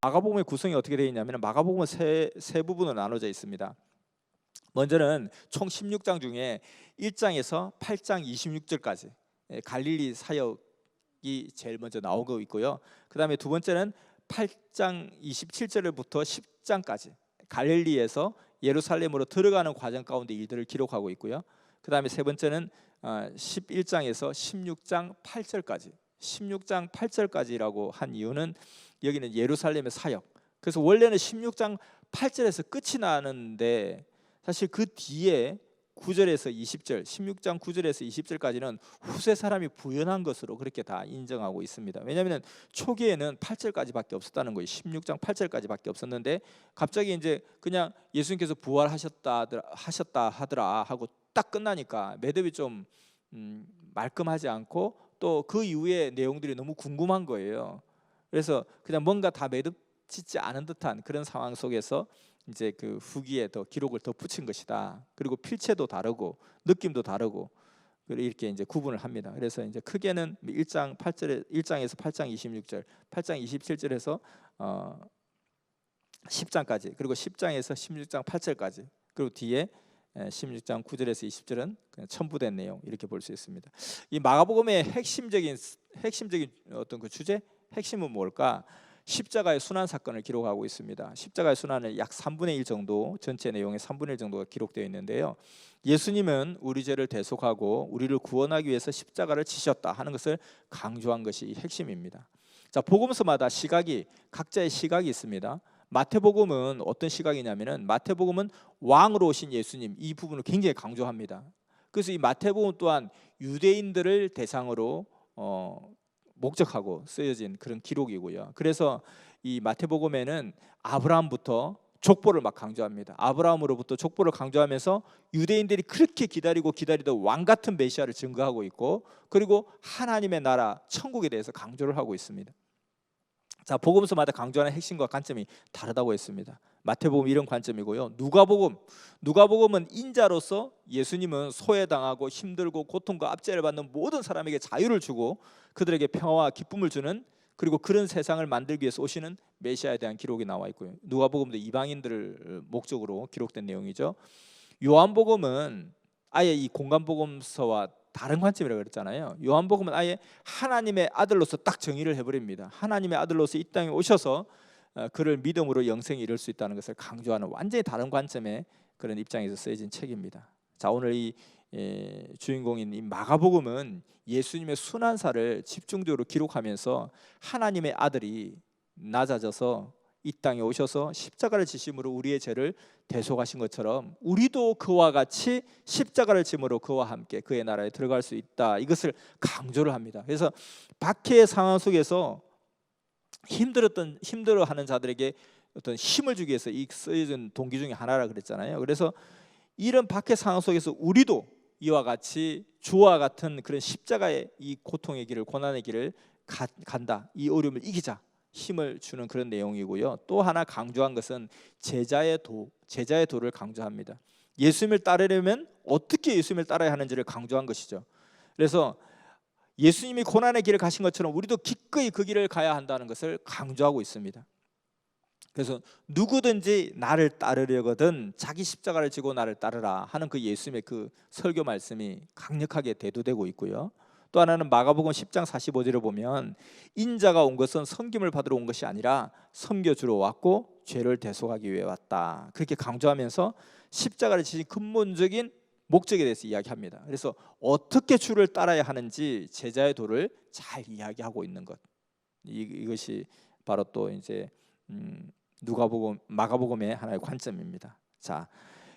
마가복음의 구성이 어떻게 되어 있냐면 마가복음은 세 부분으로 나눠져 있습니다. 먼저는 총 16장 중에 1장에서 8장 26절까지 갈릴리 사역이 제일 먼저 나오고 있고요. 그 다음에 두 번째는 8장 27절부터 10장까지 갈릴리에서 예루살렘으로 들어가는 과정 가운데 일들을 기록하고 있고요. 그 다음에 세 번째는 11장에서 16장 8절까지 16장 8절까지라고 한 이유는 여기는 예루살렘의 사역. 그래서 원래는 16장 8절에서 끝이 나는데 사실 그 뒤에 9절에서 20절, 16장 9절에서 20절까지는 후세 사람이 부연한 것으로 그렇게 다 인정하고 있습니다. 왜냐하면 초기에는 8절까지밖에 없었다는 거예요. 16장 8절까지밖에 없었는데 갑자기 이제 그냥 예수님께서 부활하셨다 하더라 하고 딱 끝나니까 매듭이 좀 말끔하지 않고 또 그 이후의 내용들이 너무 궁금한 거예요. 그래서 그냥 뭔가 다 매듭짓지 않은 듯한 그런 상황 속에서 이제 그 후기에 더 기록을 더 붙인 것이다. 그리고 필체도 다르고 느낌도 다르고 이렇게 이제 구분을 합니다. 그래서 이제 크게는 1장 8절에 1장에서 8장 26절, 8장 27절에서 10장까지, 그리고 10장에서 16장 8절까지, 그리고 뒤에 16장 9절에서 20절은 그냥 첨부된 내용 이렇게 볼 수 있습니다. 이 마가복음의 핵심적인 어떤 그 주제, 핵심은 뭘까? 십자가의 순환 사건을 기록하고 있습니다. 십자가의 순환은 약 3분의 1 정도, 전체 내용의 3분의 1 정도가 기록되어 있는데요. 예수님은 우리 죄를 대속하고 우리를 구원하기 위해서 십자가를 지셨다 하는 것을 강조한 것이 핵심입니다. 자, 복음서마다 각자의 시각이 있습니다. 마태복음은 어떤 시각이냐면은 마태복음은 왕으로 오신 예수님 이 부분을 굉장히 강조합니다. 그래서 이 마태복음 또한 유대인들을 대상으로 목적하고 쓰여진 그런 기록이고요. 그래서 이 마태복음에는 아브라함부터 족보를 막 강조합니다. 아브라함으로부터 족보를 강조하면서 유대인들이 그렇게 기다리던 왕 같은 메시아를 증거하고 있고, 그리고 하나님의 나라 천국에 대해서 강조를 하고 있습니다. 자, 복음서마다 강조하는 핵심과 관점이 다르다고 했습니다. 마태복음 이런 관점이고요. 누가복음은 인자로서 예수님은 소외당하고 힘들고 고통과 압제를 받는 모든 사람에게 자유를 주고 그들에게 평화와 기쁨을 주는, 그리고 그런 세상을 만들기 위해서 오시는 메시아에 대한 기록이 나와 있고요. 누가복음도 이방인들을 목적으로 기록된 내용이죠. 요한복음은 아예 이 공간복음서와 다른 관점이라고 그랬잖아요. 요한복음은 아예 하나님의 아들로서 딱 정의를 해버립니다. 하나님의 아들로서 이 땅에 오셔서 그를 믿음으로 영생에 이를 수 있다는 것을 강조하는 완전히 다른 관점의 그런 입장에서 쓰여진 책입니다. 자, 오늘 이 주인공인 이 마가복음은 예수님의 순환사를 집중적으로 기록하면서 하나님의 아들이 낮아져서 이 땅에 오셔서 십자가를 지심으로 우리의 죄를 대속하신 것처럼 우리도 그와 같이 십자가를 짐으로 그와 함께 그의 나라에 들어갈 수 있다, 이것을 강조를 합니다. 그래서 박해의 상황 속에서 힘들어하는 자들에게 어떤 힘을 주기 위해서 이 쓰여진 동기 중에 하나라 그랬잖아요. 그래서 이런 박해 상황 속에서 우리도 이와 같이 주와 같은 그런 십자가의 이 고통의 길을, 고난의 길을 간다, 이 어려움을 이기자 힘을 주는 그런 내용이고요. 또 하나 강조한 것은 제자의 도를 강조합니다. 예수님을 따르려면 어떻게 예수님을 따라야 하는지를 강조한 것이죠. 그래서 예수님이 고난의 길을 가신 것처럼 우리도 기꺼이 그 길을 가야 한다는 것을 강조하고 있습니다. 그래서 누구든지 나를 따르려거든 자기 십자가를 지고 나를 따르라 하는 그 예수님의 그 설교 말씀이 강력하게 대두되고 있고요. 또 하나는 마가복음 10장 45절을 보면 인자가 온 것은 섬김을 받으러 온 것이 아니라 섬겨주러 왔고 죄를 대속하기 위해 왔다, 그렇게 강조하면서 십자가를 지신 근본적인 목적에 대해서 이야기합니다. 그래서 어떻게 주를 따라야 하는지 제자의 도를 잘 이야기하고 있는 것, 이것이 바로 또 이제 마가복음의 하나의 관점입니다. 자,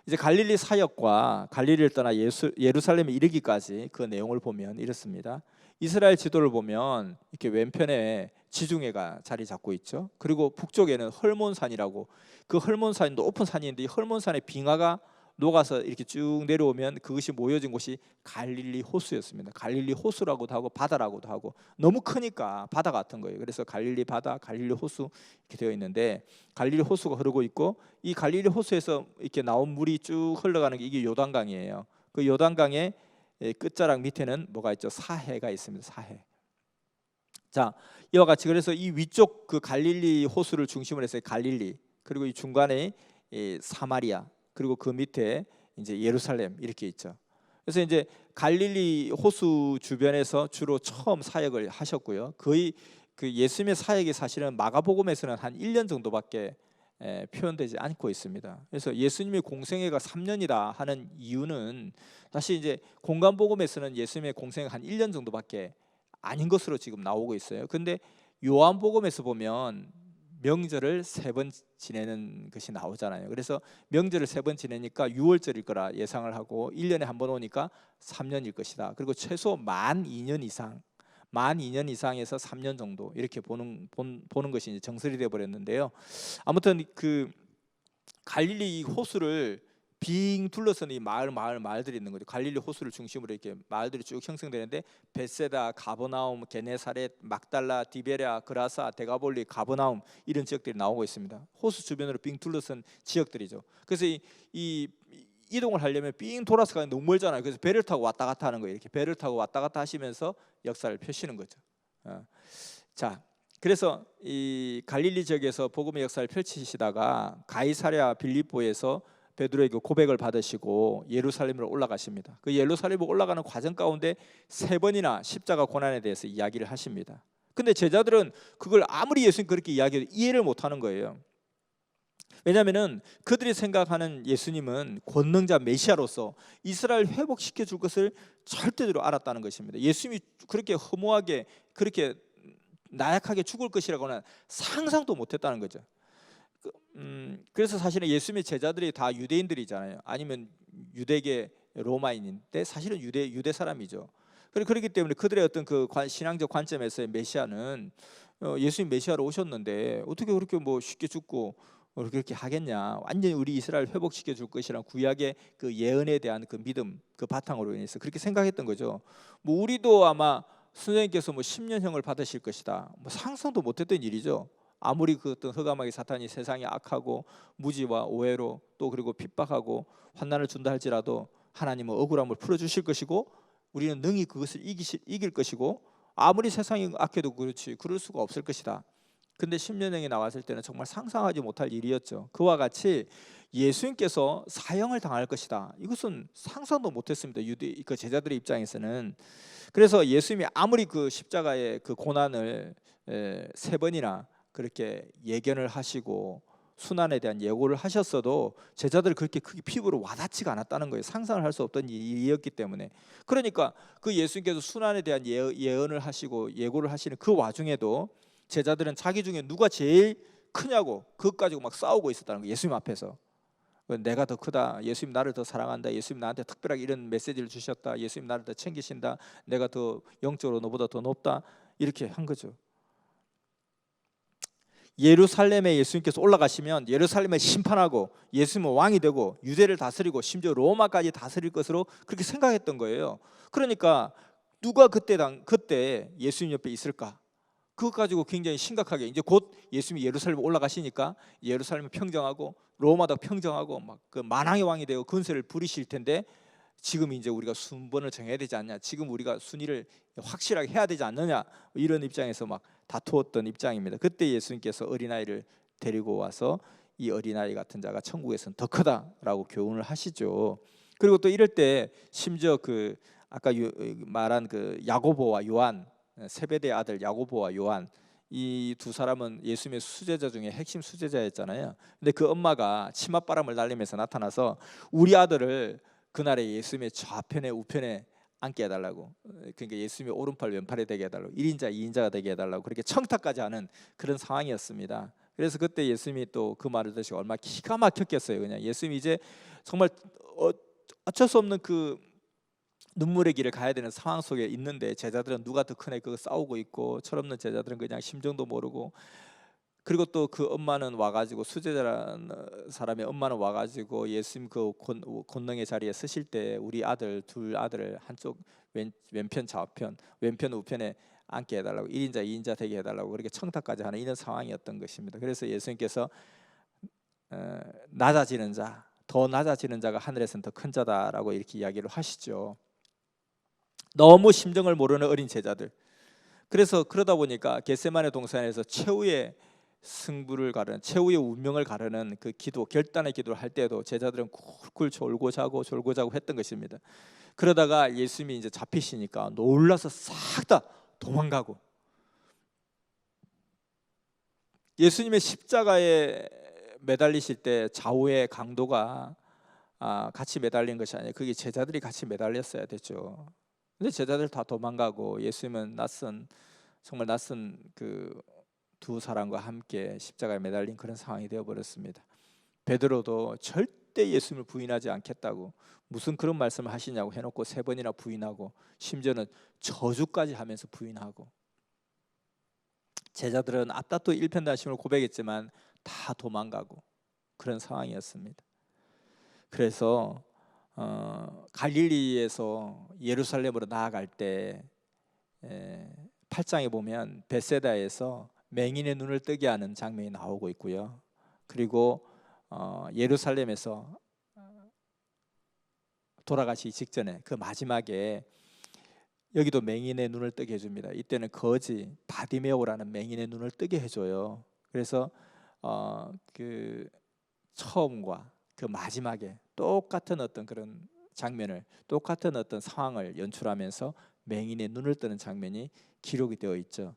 이제 갈릴리 사역과 갈릴리를 떠나 예루살렘에 이르기까지 그 내용을 보면 이렇습니다. 이스라엘 지도를 보면 이렇게 왼편에 지중해가 자리 잡고 있죠. 그리고 북쪽에는 헐몬산이라고, 그 헐몬산이 높은 산인데 이 헐몬산의 빙하가 녹아서 이렇게 쭉 내려오면 그것이 모여진 곳이 갈릴리 호수였습니다. 갈릴리 호수라고도 하고 바다라고도 하고, 너무 크니까 바다 같은 거예요. 그래서 갈릴리 바다, 갈릴리 호수 이렇게 되어 있는데, 갈릴리 호수가 흐르고 있고 이 갈릴리 호수에서 이렇게 나온 물이 쭉 흘러가는 게 이게 요단강이에요. 그 요단강의 끝자락 밑에는 뭐가 있죠? 사해가 있습니다. 사해. 자, 이와 같이 그래서 이 위쪽 그 갈릴리 호수를 중심으로 해서 갈릴리, 그리고 이 중간에 이 사마리아, 그리고 그 밑에 이제 예루살렘 이렇게 있죠. 그래서 이제 갈릴리 호수 주변에서 주로 처음 사역을 하셨고요. 거의 그 예수님의 사역이 사실은 마가복음에서는 한 1년 정도밖에 표현되지 않고 있습니다. 그래서 예수님의 공생애가 3년이다 하는 이유는 다시 이제 공간복음에서는 예수님의 공생애가 한 1년 정도밖에 아닌 것으로 지금 나오고 있어요. 근데 요한복음에서 보면 명절을 3번 지내는 것이 나오잖아요. 그래서 명절을 3번 지내니까 6월절일 거라 예상을 하고 1년에 한 번 오니까 3년일 것이다. 그리고 최소 만 2년 이상, 만 2년 이상에서 3년 정도 이렇게 보는 것이 이제 정설이 되어 버렸는데요. 아무튼 그 갈릴리 호수를 빙 둘러서는 이 마을들이 있는 거죠. 갈릴리 호수를 중심으로 이렇게 마을들이 쭉 형성되는데 베세다, 가버나움, 게네사렛, 막달라, 디베랴, 그라사, 데가볼리, 가버나움 이런 지역들이 나오고 있습니다. 호수 주변으로 빙 둘러선 지역들이죠. 그래서 이 이동을 하려면 빙 돌아서 가면 너무 멀잖아요. 그래서 배를 타고 왔다 갔다 하는 거예요. 이렇게 배를 타고 왔다 갔다 하시면서 역사를 펴시는 거죠. 자, 그래서 이 갈릴리 지역에서 복음의 역사를 펼치시다가 가이사랴 빌립보에서 베드로에게 고백을 받으시고 예루살렘으로 올라가십니다. 그 예루살렘으로 올라가는 과정 가운데 3번이나 십자가 고난에 대해서 이야기를 하십니다. 근데 제자들은 그걸 아무리 예수님 그렇게 이야기해도 이해를 못하는 거예요. 왜냐하면은 그들이 생각하는 예수님은 권능자 메시아로서 이스라엘 회복시켜 줄 것을 절대로 알았다는 것입니다. 예수님이 그렇게 허무하게 그렇게 나약하게 죽을 것이라고는 상상도 못했다는 거죠. 그래서 사실은 예수님의 제자들이 다 유대인들이잖아요. 아니면 유대계 로마인인데 사실은 유대 사람이죠. 그렇기 때문에 그들의 어떤 그 신앙적 관점에서의 메시아는 예수님 메시아로 오셨는데 어떻게 그렇게 뭐 쉽게 죽고 그렇게 하겠냐? 완전히 우리 이스라엘 회복시켜 줄 것이란 구약의 그 예언에 대한 그 믿음, 그 바탕으로 인해서 그렇게 생각했던 거죠. 뭐 우리도 아마 선생님께서 뭐 10년형을 받으실 것이다. 뭐 상상도 못했던 일이죠. 아무리 그 어떤 흑암하게 사탄이 세상에 악하고 무지와 오해로 또 그리고 핍박하고 환난을 준다 할지라도 하나님은 억울함을 풀어주실 것이고 우리는 능히 그것을 이길 것이고 아무리 세상이 악해도 그렇지 그럴 수가 없을 것이다. 근데 10년형이 나왔을 때는 정말 상상하지 못할 일이었죠. 그와 같이 예수님께서 사형을 당할 것이다. 이것은 상상도 못했습니다. 유대 그 제자들의 입장에서는. 그래서 예수님이 아무리 그 십자가의 그 고난을 3번이나 그렇게 예견을 하시고 순환에 대한 예고를 하셨어도 제자들 그렇게 크게 피부로 와닿지가 않았다는 거예요. 상상을 할 수 없던 일이었기 때문에. 그러니까 그 예수님께서 순환에 대한 예언을 하시고 예고를 하시는 그 와중에도 제자들은 자기 중에 누가 제일 크냐고 그것 가지고 막 싸우고 있었다는 거예요. 예수님 앞에서. 내가 더 크다. 예수님 나를 더 사랑한다. 예수님 나한테 특별하게 이런 메시지를 주셨다. 예수님 나를 더 챙기신다. 내가 더 영적으로 너보다 더 높다. 이렇게 한 거죠. 예루살렘에 예수님께서 올라가시면 예루살렘을 심판하고 예수님은 왕이 되고 유대를 다스리고 심지어 로마까지 다스릴 것으로 그렇게 생각했던 거예요. 그러니까 누가 그때 예수님 옆에 있을까? 그것 가지고 굉장히 심각하게 이제 곧 예수님이 예루살렘에 올라가시니까 예루살렘을 평정하고 로마도 평정하고 막 그 만왕의 왕이 되고 권세를 부리실 텐데 지금 이제 우리가 순번을 정해야 되지 않냐? 지금 우리가 순위를 확실하게 해야 되지 않느냐? 이런 입장에서 막 다투었던 입장입니다. 그때 예수님께서 어린아이를 데리고 와서 이 어린아이 같은 자가 천국에서는 더 크다라고 교훈을 하시죠. 그리고 또 이럴 때 심지어 그 아까 말한 그 야고보와 요한 세베대의 아들 야고보와 요한 이 두 사람은 예수님의 수제자 중에 핵심 수제자였잖아요. 근데 그 엄마가 치맛바람을 날리면서 나타나서 우리 아들을 그날에 예수님의 좌편에 우편에 앉게 해달라고, 그러니까 예수님의 오른팔 왼팔에 되게 해달라고, 1인자 2인자가 되게 해달라고 그렇게 청탁까지 하는 그런 상황이었습니다. 그래서 그때 예수님이 또 그 말을 듣시고 얼마나 기가 막혔겠어요. 그냥 예수님이 이제 정말 어쩔 수 없는 그 눈물의 길을 가야 되는 상황 속에 있는데 제자들은 누가 더 크네 그거 싸우고 있고 철없는 제자들은 그냥 심정도 모르고, 그리고 또 그 엄마는 와가지고 수제자라는 사람의 엄마는 와가지고 예수님 그 권능의 자리에 서실 때 우리 아들 둘 아들을 한쪽 왼편 좌편 왼편 우편에 앉게 해달라고 1인자 2인자 되게 해달라고 그렇게 청탁까지 하는 이런 상황이었던 것입니다. 그래서 예수님께서 낮아지는 자, 더 낮아지는 자가 하늘에서는 더 큰 자다라고 이렇게 이야기를 하시죠. 너무 심정을 모르는 어린 제자들. 그래서 그러다 보니까 겟세마네 동산에서 최후의 승부를 가르는, 최후의 운명을 가르는 그 기도, 결단의 기도를 할 때도 제자들은 쿨쿨 졸고 자고 했던 것입니다. 그러다가 예수님이 이제 잡히시니까 놀라서 싹 다 도망가고, 예수님의 십자가에 매달리실 때 좌우의 강도가 같이 매달린 것이 아니에요. 그게 제자들이 같이 매달렸어야 됐죠. 근데 제자들 다 도망가고 예수님은 정말 낯선 그 두 사람과 함께 십자가에 매달린 그런 상황이 되어버렸습니다. 베드로도 절대 예수님을 부인하지 않겠다고, 무슨 그런 말씀을 하시냐고 해놓고 3번이나 부인하고, 심지어는 저주까지 하면서 부인하고, 제자들은 앞다투 일편단심을 고백했지만 다 도망가고 그런 상황이었습니다. 그래서 갈릴리에서 예루살렘으로 나아갈 때 8장에 보면 벳세다에서 맹인의 눈을 뜨게 하는 장면이 나오고 있고요. 그리고 예루살렘에서 돌아가시기 직전에 그 마지막에 여기도 맹인의 눈을 뜨게 해줍니다. 이때는 거지 바디메오라는 맹인의 눈을 뜨게 해줘요. 그래서 그 처음과 그 마지막에 똑같은 어떤 그런 장면을, 똑같은 어떤 상황을 연출하면서 맹인의 눈을 뜨는 장면이 기록이 되어 있죠.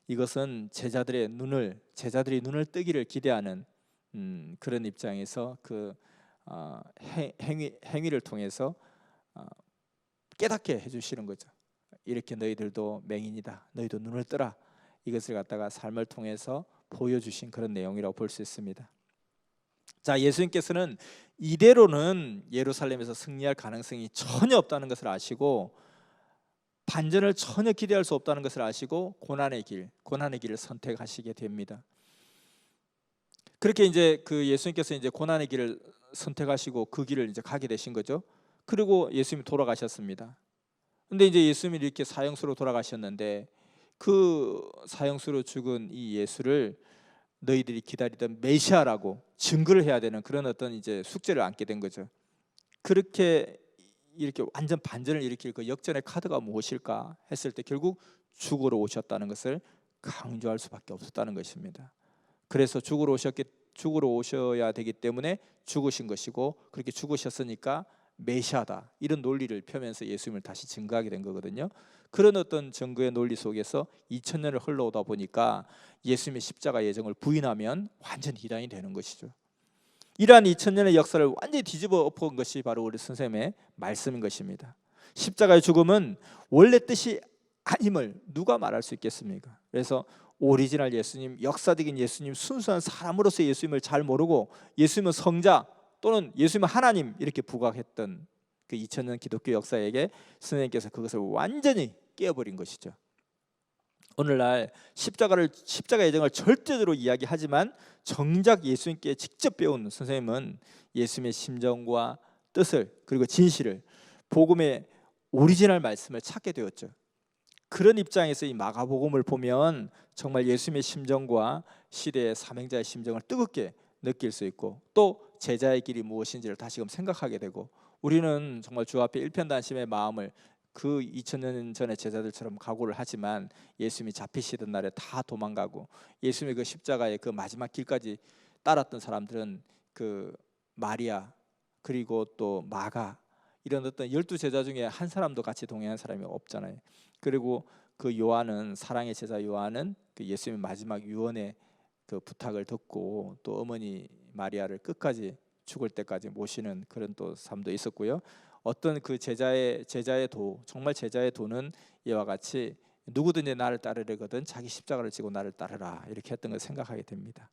이것은 제자들이 눈을 뜨기를 기대하는 그런 입장에서 그 행위를 통해서 깨닫게 해주시는 거죠. 이렇게 너희들도 맹인이다, 너희도 눈을 뜨라, 이것을 갖다가 삶을 통해서 보여주신 그런 내용이라고 볼 수 있습니다. 자, 예수님께서는 이대로는 예루살렘에서 승리할 가능성이 전혀 없다는 것을 아시고, 반전을 전혀 기대할 수 없다는 것을 아시고 고난의 길을 선택하시게 됩니다. 그렇게 이제 그 예수님께서 이제 고난의 길을 선택하시고 그 길을 이제 가게 되신 거죠. 그리고 예수님이 돌아가셨습니다. 근데 이제 예수님이 이렇게 사형수로 돌아가셨는데, 그 사형수로 죽은 이 예수를 너희들이 기다리던 메시아라고 증거를 해야 되는 그런 어떤 이제 숙제를 안게 된 거죠. 그렇게 이렇게 완전 반전을 일으킬 그 역전의 카드가 무엇일까 했을 때 결국 죽으러 오셨다는 것을 강조할 수밖에 없었다는 것입니다. 그래서 죽으러 오셔야 되기 때문에 죽으신 것이고, 그렇게 죽으셨으니까 메시아다, 이런 논리를 펴면서 예수님을 다시 증거하게 된 거거든요. 그런 어떤 증거의 논리 속에서 2000년을 흘러오다 보니까 예수님의 십자가 예정을 부인하면 완전 이단이 되는 것이죠. 이러한 2000년의 역사를 완전히 뒤집어 엎은 것이 바로 우리 선생님의 말씀인 것입니다. 십자가의 죽음은 원래 뜻이 아님을 누가 말할 수 있겠습니까? 그래서 오리지널 예수님, 역사적인 예수님, 순수한 사람으로서 예수님을 잘 모르고 예수님은 성자 또는 예수님은 하나님 이렇게 부각했던 그 2000년 기독교 역사에게 선생님께서 그것을 완전히 깨어버린 것이죠. 오늘날 십자가 예정을 절대적으로 이야기하지만 정작 예수님께 직접 배운 선생님은 예수님의 심정과 뜻을, 그리고 진실을, 복음의 오리지널 말씀을 찾게 되었죠. 그런 입장에서 이 마가복음을 보면 정말 예수님의 심정과 시대의 사명자의 심정을 뜨겁게 느낄 수 있고, 또 제자의 길이 무엇인지를 다시금 생각하게 되고, 우리는 정말 주 앞에 일편단심의 마음을 그 2000년 전의 제자들처럼 각오를 하지만 예수님이 잡히시던 날에 다 도망가고, 예수님의 그 십자가의 그 마지막 길까지 따랐던 사람들은 그 마리아 그리고 또 마가, 이런 어떤 12제자 중에 한 사람도 같이 동행한 사람이 없잖아요. 그리고 그 요한은, 사랑의 제자 요한은 그 예수님의 마지막 유언의 그 부탁을 듣고 또 어머니 마리아를 끝까지 죽을 때까지 모시는 그런 또 삶도 있었고요. 어떤 그 제자의 도, 정말 제자의 도는 이와 같이 누구든지 나를 따르려거든 자기 십자가를 지고 나를 따르라, 이렇게 했던 걸 생각하게 됩니다.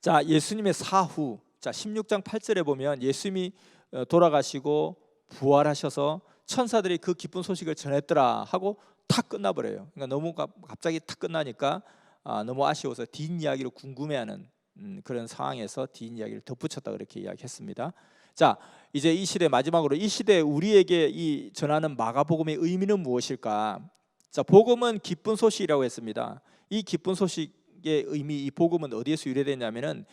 자, 예수님의 사후, 자 16장 8절에 보면 예수님이 돌아가시고 부활하셔서 천사들이 그 기쁜 소식을 전했더라 하고 탁 끝나버려요. 그러니까 너무 갑자기 탁 끝나니까 너무 아쉬워서 뒷이야기를 궁금해하는 그런 상황에서 뒷이야기를 덧붙였다, 그렇게 이야기했습니다. 자, 이제 이 시대 마지막으로, 이 시대 우리에게 이 전하는 마가복음의 의미는 무엇일까? 자, 복음은 기쁜 소식이라고 했습니다. 이 기쁜 소식의 의미, 이 복음은 어디에서 유래되냐면은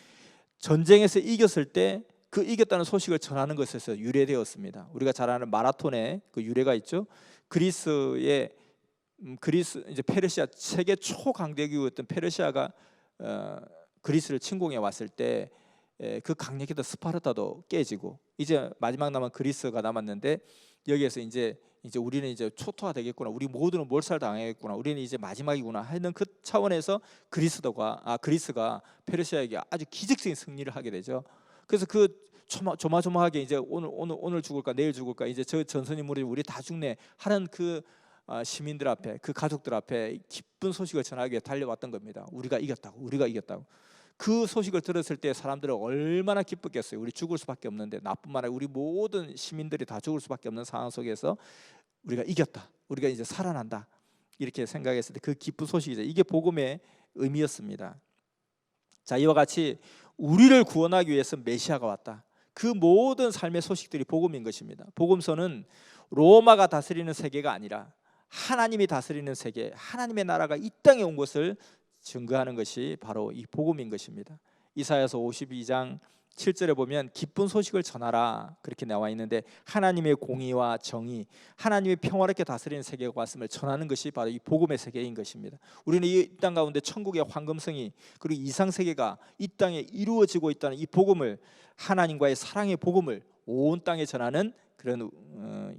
전쟁에서 이겼을 때 그 이겼다는 소식을 전하는 것에서 유래되었습니다. 우리가 잘 아는 마라톤의 그 유래가 있죠. 그리스의 그리스 이제 페르시아 세계 초강대국이었던 페르시아가 그리스를 침공해 왔을 때 그 강력했던 스파르타도 깨지고 이제 마지막 남은 그리스가 남았는데 여기에서 이제 우리는 이제 초토화 되겠구나, 우리 모두는 몰살당하겠구나, 우리는 이제 마지막이구나 하는 그 차원에서 그리스가 페르시아에게 아주 기적적인 승리를 하게 되죠. 그래서 그 조마조마하게 이제 오늘 죽을까 내일 죽을까, 이제 저 전선 인물이 우리 다 죽네 하는 그 시민들 앞에, 그 가족들 앞에 기쁜 소식을 전하기 위해 달려왔던 겁니다. 우리가 이겼다고. 그 소식을 들었을 때 사람들은 얼마나 기뻤겠어요. 우리 죽을 수밖에 없는데, 나뿐만 아니라 우리 모든 시민들이 다 죽을 수밖에 없는 상황 속에서 우리가 이겼다, 우리가 이제 살아난다, 이렇게 생각했을 때 그 기쁜 소식이죠. 이게 복음의 의미였습니다. 자, 이와 같이 우리를 구원하기 위해서 메시아가 왔다, 그 모든 삶의 소식들이 복음인 것입니다. 복음서는 로마가 다스리는 세계가 아니라 하나님이 다스리는 세계, 하나님의 나라가 이 땅에 온 것을 증거하는 것이 바로 이 복음인 것입니다. 이사야서 52장 7절에 보면 기쁜 소식을 전하라 그렇게 나와 있는데, 하나님의 공의와 정의, 하나님의 평화롭게 다스리는 세계가 왔음을 전하는 것이 바로 이 복음의 세계인 것입니다. 우리는 이 땅 가운데 천국의 황금성이, 그리고 이상 세계가 이 땅에 이루어지고 있다는 이 복음을, 하나님과의 사랑의 복음을 온 땅에 전하는 그런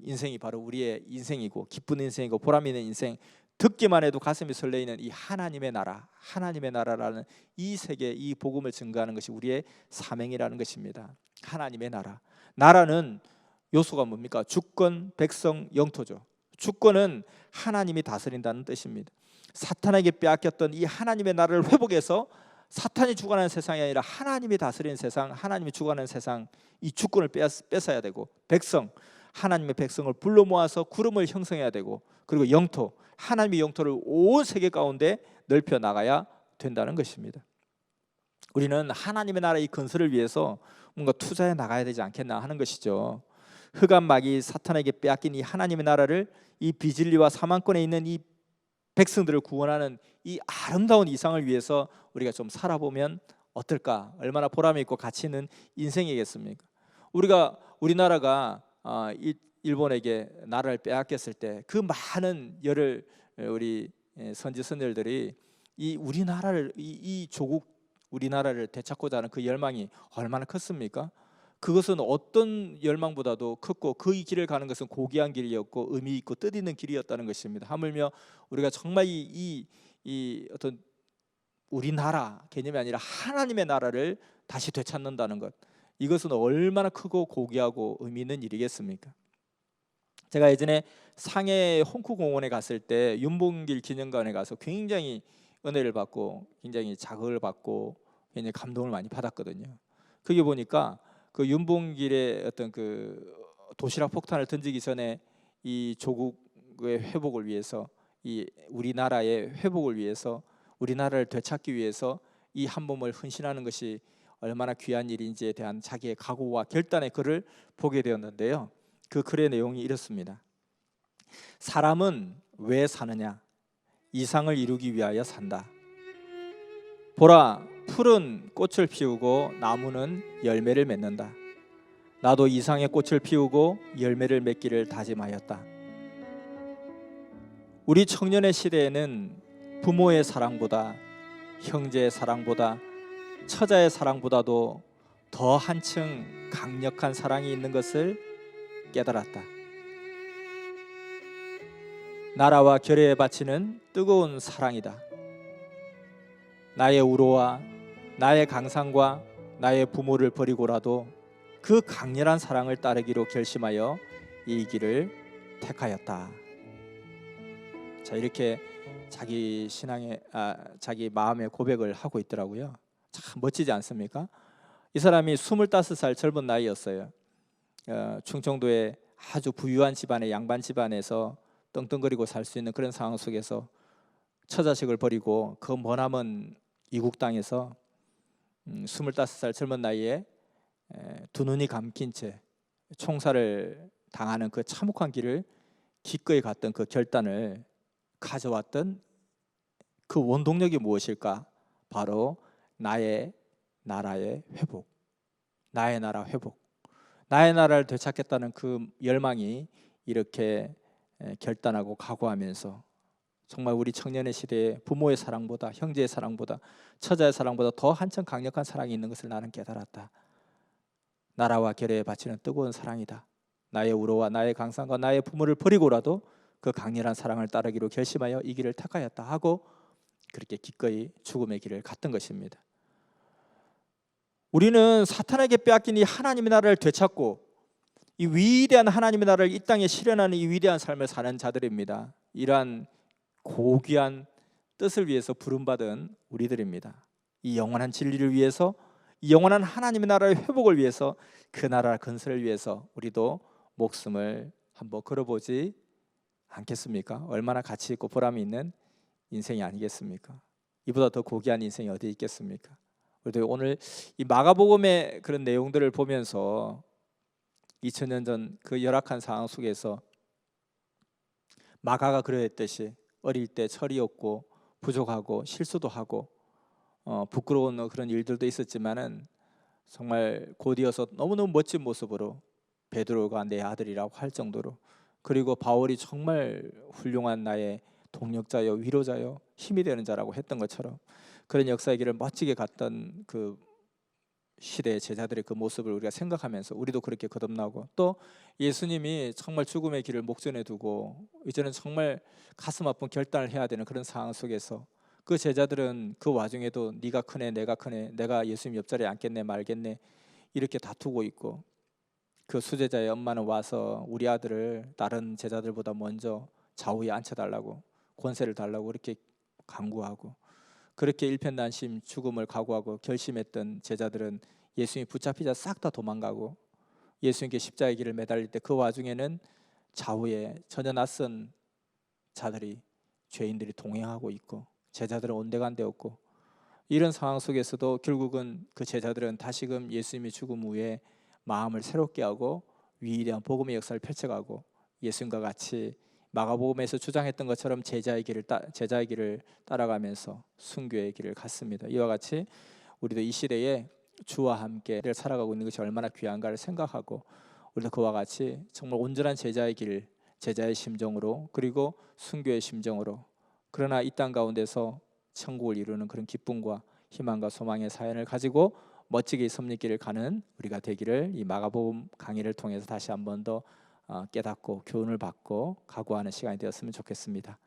인생이 바로 우리의 인생이고, 기쁜 인생이고 보람 있는 인생, 듣기만 해도 가슴이 설레이는 이 하나님의 나라라는 이 세계, 이 복음을 증거하는 것이 우리의 사명이라는 것입니다. 하나님의 나라는 요소가 뭡니까? 주권, 백성, 영토죠. 주권은 하나님이 다스린다는 뜻입니다. 사탄에게 빼앗겼던 이 하나님의 나라를 회복해서 사탄이 주관하는 세상이 아니라 하나님이 다스리는 세상, 하나님이 주관하는 세상, 이 주권을 뺏어야 되고, 백성, 하나님의 백성을 불러 모아서 구름을 형성해야 되고, 그리고 영토, 하나님의 영토를 온 세계 가운데 넓혀 나가야 된다는 것입니다. 우리는 하나님의 나라 이 건설을 위해서 뭔가 투자해 나가야 되지 않겠나 하는 것이죠. 흑암 마귀 사탄에게 빼앗긴 이 하나님의 나라를, 이 비진리와 사망권에 있는 이 백성들을 구원하는 이 아름다운 이상을 위해서 우리가 좀 살아보면 어떨까? 얼마나 보람 있고 가치 있는 인생이겠습니까? 우리나라가 일본에게 나라를 빼앗겼을 때 그 많은 열을 우리 선지 선열들이 이 조국 우리나라를 되찾고자 하는 그 열망이 얼마나 컸습니까? 그것은 어떤 열망보다도 컸고, 그 길을 가는 것은 고귀한 길이었고 의미 있고 뜻 있는 길이었다는 것입니다. 하물며 우리가 정말 이 어떤 우리나라 개념이 아니라 하나님의 나라를 다시 되찾는다는 것, 이것은 얼마나 크고 고귀하고 의미 있는 일이겠습니까? 제가 예전에 상해 홍쿠공원에 갔을 때 윤봉길 기념관에 가서 굉장히 은혜를 받고 굉장히 자극을 받고 굉장히 감동을 많이 받았거든요. 거기 보니까 그 윤봉길의 어떤 그 도시락 폭탄을 던지기 전에 이 조국의 회복을 위해서, 이 우리나라의 회복을 위해서, 우리나라를 되찾기 위해서 이 한 몸을 헌신하는 것이 얼마나 귀한 일인지에 대한 자기의 각오와 결단의 글을 보게 되었는데요. 그 글의 내용이 이렇습니다. 사람은 왜 사느냐? 이상을 이루기 위하여 산다. 보라, 풀은 꽃을 피우고 나무는 열매를 맺는다. 나도 이상의 꽃을 피우고 열매를 맺기를 다짐하였다. 우리 청년의 시대에는 부모의 사랑보다, 형제의 사랑보다, 처자의 사랑보다도 더 한층 강력한 사랑이 있는 것을 깨달았다. 나라와 결의에 바치는 뜨거운 사랑이다. 나의 우로와 나의 강상과 나의 부모를 버리고라도 그 강렬한 사랑을 따르기로 결심하여 이 길을 택하였다. 자, 이렇게 자기 자기 마음의 고백을 하고 있더라고요. 참 멋지지 않습니까? 이 사람이 25살 젊은 나이였어요. 충청도의 아주 부유한 집안의 양반 집안에서 떵떵거리고 살 수 있는 그런 상황 속에서 처자식을 버리고 그 머나먼 이국 땅에서 25살 젊은 나이에 두 눈이 감긴 채 총살을 당하는 그 참혹한 길을 기꺼이 갔던 그 결단을 가져왔던 그 원동력이 무엇일까? 바로 나의 나라의 회복, 나의 나라 회복, 나의 나라를 되찾겠다는 그 열망이 이렇게 결단하고 각오하면서 정말 우리 청년의 시대에 부모의 사랑보다, 형제의 사랑보다, 처자의 사랑보다 더 한층 강력한 사랑이 있는 것을 나는 깨달았다. 나라와 결의에 바치는 뜨거운 사랑이다. 나의 우로와 나의 강산과 나의 부모를 버리고라도 그 강렬한 사랑을 따르기로 결심하여 이 길을 택하였다 하고 그렇게 기꺼이 죽음의 길을 갔던 것입니다. 우리는 사탄에게 빼앗긴 이 하나님의 나라를 되찾고 이 위대한 하나님의 나라를 이 땅에 실현하는 이 위대한 삶을 사는 자들입니다. 이러한 고귀한 뜻을 위해서 부름받은 우리들입니다. 이 영원한 진리를 위해서, 이 영원한 하나님의 나라의 회복을 위해서, 그 나라 건설을 위해서 우리도 목숨을 한번 걸어보지 않겠습니까? 얼마나 가치 있고 보람이 있는 인생이 아니겠습니까? 이보다 더 고귀한 인생이 어디 있겠습니까? 우리도 오늘 이 마가복음의 그런 내용들을 보면서 2000년 전 그 열악한 상황 속에서 마가가 그러했듯이 어릴 때 철이 없고 부족하고 실수도 하고 부끄러운 그런 일들도 있었지만은 정말 곧이어서 너무너무 멋진 모습으로 베드로가 내 아들이라고 할 정도로, 그리고 바울이 정말 훌륭한 나의 동력자요 위로자요 힘이 되는 자라고 했던 것처럼 그런 역사의 길을 멋지게 갔던 그 시대의 제자들의 그 모습을 우리가 생각하면서 우리도 그렇게 거듭나고, 또 예수님이 정말 죽음의 길을 목전에 두고 이제는 정말 가슴 아픈 결단을 해야 되는 그런 상황 속에서 그 제자들은 그 와중에도 네가 크네 내가 크네, 내가 예수님 옆자리에 앉겠네 말겠네 이렇게 다투고 있고, 그 수제자의 엄마는 와서 우리 아들을 다른 제자들보다 먼저 좌우에 앉혀달라고 권세를 달라고 그렇게 간구하고, 그렇게 일편단심 죽음을 각오하고 결심했던 제자들은 예수님이 붙잡히자 싹 다 도망가고, 예수님께 십자가의 길을 매달릴 때 그 와중에는 좌우에 전혀 낯선 자들이, 죄인들이 동행하고 있고 제자들은 온데간데 없고, 이런 상황 속에서도 결국은 그 제자들은 다시금 예수님의 죽음 후에 마음을 새롭게 하고 위대한 복음의 역사를 펼쳐가고 예수님과 같이 마가복음에서 주장했던 것처럼 제자의 길을 따라가면서 순교의 길을 갔습니다. 이와 같이 우리도 이 시대에 주와 함께 살아가고 있는 것이 얼마나 귀한가를 생각하고 우리도 그와 같이 정말 온전한 제자의 길, 제자의 심정으로, 그리고 순교의 심정으로, 그러나 이 땅 가운데서 천국을 이루는 그런 기쁨과 희망과 소망의 사연을 가지고 멋지게 섭리길을 가는 우리가 되기를 이 마가복음 강의를 통해서 다시 한 번 더 깨닫고 교훈을 받고 각오하는 시간이 되었으면 좋겠습니다.